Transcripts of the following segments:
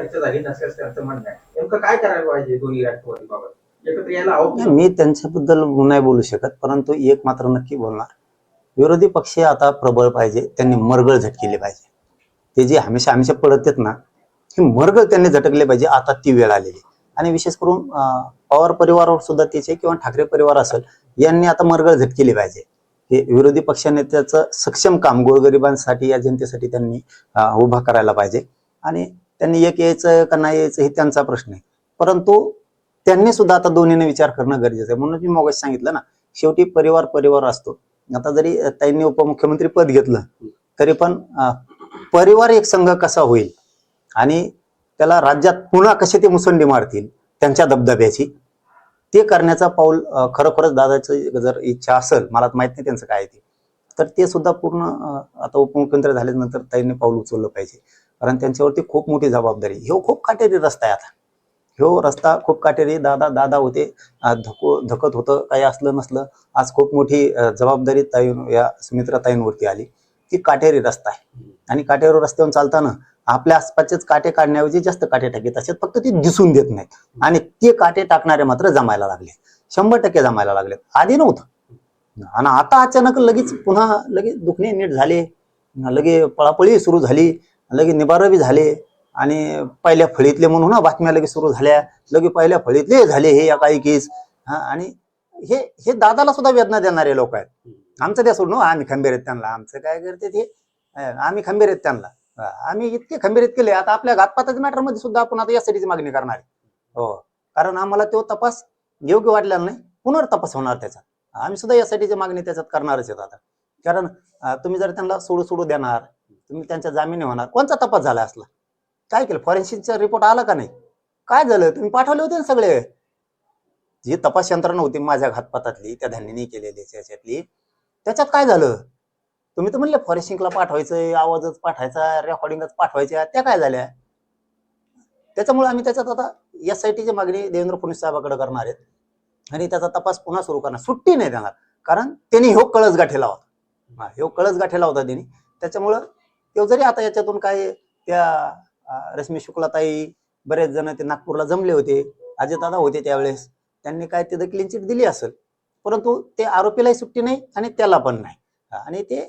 चर्चा झाली नसेल त्यांचं म्हणणं आहे. नेमकं काय करायला पाहिजे दोन्ही राष्ट्रवादीबाबत एकत्र यायला हवं? मी त्यांच्याबद्दल नाही बोलू शकत, परंतु एक मात्र नक्की बोलणार, विरोधी पक्ष आता प्रबळ पाहिजे, त्यांनी मरगळ झटकेली पाहिजे. ते जे हमेशा हमेशा पडत आहेत ना, हे मरगळ त्यांनी झटकले पाहिजे. आता ती वेळ आलेली आणि विशेष करून पवार परिवारावर सुद्धा त्याचे किंवा ठाकरे परिवार असेल यांनी आता मरगळ झटकेली पाहिजे. हे विरोधी पक्षनेत्याचं सक्षम काम गोरगरिबांसाठी या जनतेसाठी त्यांनी उभा करायला पाहिजे. आणि त्यांनी एक यायचं का नाही यायचं हे त्यांचा प्रश्न आहे, परंतु त्यांनी सुद्धा आता दोन्हीने विचार करणं गरजेचं आहे. म्हणून मी मगाशी सांगितलं ना, शेवटी परिवार परिवार असतो. आता जरी त्यांनी उपमुख्यमंत्री पद घेतलं तरी पण परिवार एक संघ कसा होईल आणि त्याला राज्यात पुन्हा कसे ते मुसंडी मारतील त्यांच्या दबदब्याची, ते करण्याचा पाऊल खरोखरच दादाचं जर इच्छा असेल, मला माहित नाही त्यांचं काय ते, तर ते सुद्धा पूर्ण आता उपमुख्यमंत्री झाल्यानंतर त्यांनी पाऊल उचललं पाहिजे. कारण त्यांच्यावरती खूप मोठी जबाबदारी. ह्यो खूप काटेरी रस्ता आहे. आता ह्यो रस्ता खूप काटेरी. दादा होते, धकत होतं, काही असलं नसलं, आज खूप मोठी जबाबदारी या सुमित्राताईंवरती आली. ती काटेरी रस्ता आहे आणि काटेरी रस्त्यावर चालताना आपल्या आसपासचेच काटे काढण्याऐवजी जास्त काटे टाकीत असतात, फक्त ते दिसून देत नाहीत. आणि ते काटे टाकणारे मात्र जमायला लागले, 100% जमायला लागले. आधी नव्हतं आणि आता अचानक लगेच पुन्हा लगेच दुखणे नीट झाले, लगे पळापळी सुरू झाली, लगे निबारबी झाले आणि पहिल्या फळीतले म्हणून बातम्या लगेच सुरू झाल्या, लगे पहिल्या फळीतले झाले हे या काही केस. आणि हे दादाला सुद्धा वेदना देणारे लोक आहेत. आमचं त्या सोडून आम्ही खंबीर आहेत त्यांना, आमचं काय करते ते, आम्ही खंबीर आहेत त्यांना, आम्ही इतके खंबीर केले. आता आपल्या घातपाताच्या मॅटर मध्ये सुद्धा आपण आता यासाठीची मागणी करणार आहे. हो, कारण आम्हाला तो तपास योग्य वाटलेला नाही, पुनर्तपास होणार त्याचा. आम्ही सुद्धा यासाठीची मागणी त्याच्यात करणारच आहेत आता. कारण तुम्ही जर त्यांना सोडू देणार, तुम्ही त्यांच्या जामिनी होणार. कोणता तपास झाला असला, काय केलं, फॉरेन्सिकचा रिपोर्ट आला का नाही, काय झालं, तुम्ही पाठवले होते ना सगळे. जी तपास यंत्रणा होती माझ्या घातपातातली, त्या धान्याने केलेली त्याच्यातली, त्याच्यात काय झालं? तुम्ही तर म्हणले फॉरेन्सिकला पाठवायचं, आवाजच पाठवायचा, रेकॉर्डिंगच पाठवायच्या, त्या काय झाल्या? त्याच्यामुळे आम्ही त्याच्यात आता SITची मागणी देवेंद्र फडणवीस साहेबांकडे करणार आहेत आणि त्याचा तपास पुन्हा सुरू करणार. सुट्टी नाही देणार, कारण त्यांनी ह्यो कळस गाठेला होता. ह्यो कळस गाठेला होता त्यांनी. त्याच्यामुळं तो जरी आता याच्यातून काय, त्या रश्मी शुक्लाताई, बरेच जण ते नागपूरला जमले होते, अजितदादा होते त्यावेळेस, त्यांनी काय तिथं क्लीन चिट दिली असेल, परंतु ते आरोपीलाही सुट्टी नाही आणि त्याला पण नाही. आणि ते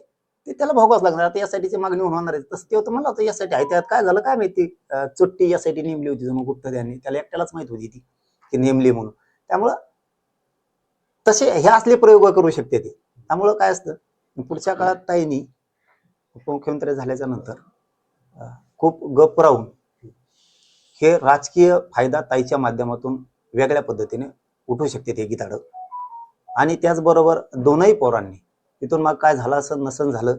त्याला भोगावंच लागणार. आता यासाठीची मागणी होणार आहे. तसं ते म्हणलं होतं यासाठी आहे, त्यात काय झालं काय माहिती, चुट्टी यासाठी नेमली होती जणू गुप्त, त्यांनी त्याला एकट्यालाच माहित होती ती नेमली म्हणून. त्यामुळं तसे हे असले प्रयोग करू शकते ते. त्यामुळं काय असतं, पुढच्या काळात ताईंनी उपमुख्यमंत्री झाल्याच्या नंतर खूप गप राहून हे राजकीय फायदा ताईच्या माध्यमातून वेगळ्या पद्धतीने उठू शकते ते गीताड. आणि त्याचबरोबर दोनही पोरांनी तिथून मग काय झालं असं नसन झालं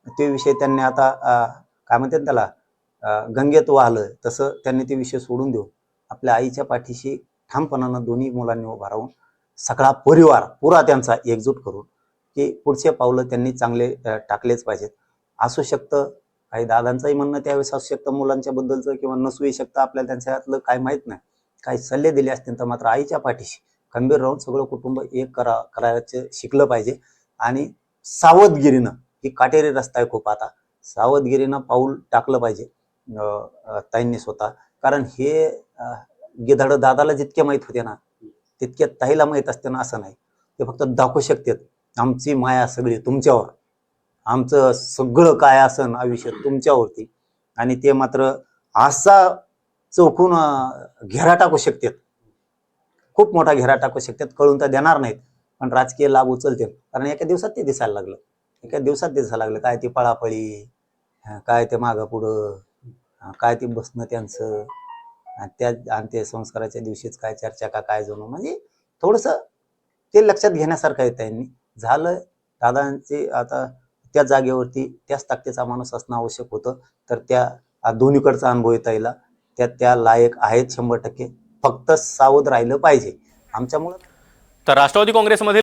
ते विषय त्यांनी आता काय म्हणतात त्याला, गंगेत वाहलं तसं त्यांनी ते विषय सोडून देऊन आपल्या आईच्या पाठीशी ठामपणानं दोन्ही मुलांनी उभा राहून सगळा परिवार पुरा त्यांचा एकजूट करून की पुढचे पावलं त्यांनी चांगले टाकलेच पाहिजेत. असू शकतं काही दादांचंही म्हणणं त्यावेळेस असू शकतं मुलांच्या बद्दलचं, किंवा नसूही शकतं, आपल्याला त्यांच्यातलं काय माहित नाही. काही सल्ले दिले असतील तर मात्र आईच्या पाठीशी खंबीर राहून सगळं कुटुंब एक करायचं शिकलं पाहिजे. आणि सावधगिरीनं, ही काटेरी रस्ता आहे खूप, आता सावधगिरीनं पाऊल टाकलं पाहिजे ताईंनी स्वतः. कारण हे गिधाड दादाला जितके माहित होते ना तितके ताईला माहित असते ना असं नाही. ते फक्त दाखवू शकतात आमची माया सगळी तुमच्यावर, आमचं सगळं काय असन आयुष्य तुमच्यावरती, आणि ते मात्र असा चौकून घेरा टाकू शकतात, खूप मोठा घेरा टाकू शकतात. कळून तर देणार नाहीत पण राजकीय लाभ उचलते. कारण एका दिवसात ते दिसायला लागलं, काय ती पळापळी, काय ते मागं पुढं, काय ते बसणं त्यांचं, आणि ते संस्काराच्या दिवशीच काय चर्चा का काय जणू, म्हणजे थोडंसं ते लक्षात घेण्यासारखं आहे. त्यांनी झालं दादांची आता त्या जागेवरती त्याच ताकदीचा माणूस असणं आवश्यक होतं. तर त्या दोन्हीकडचा अनुभव येता येईल, त्या लायक आहेत 100%. फक्त सावध राहिलं पाहिजे आमच्यामुळं. तर राष्ट्रवादी काँग्रेसमध्ये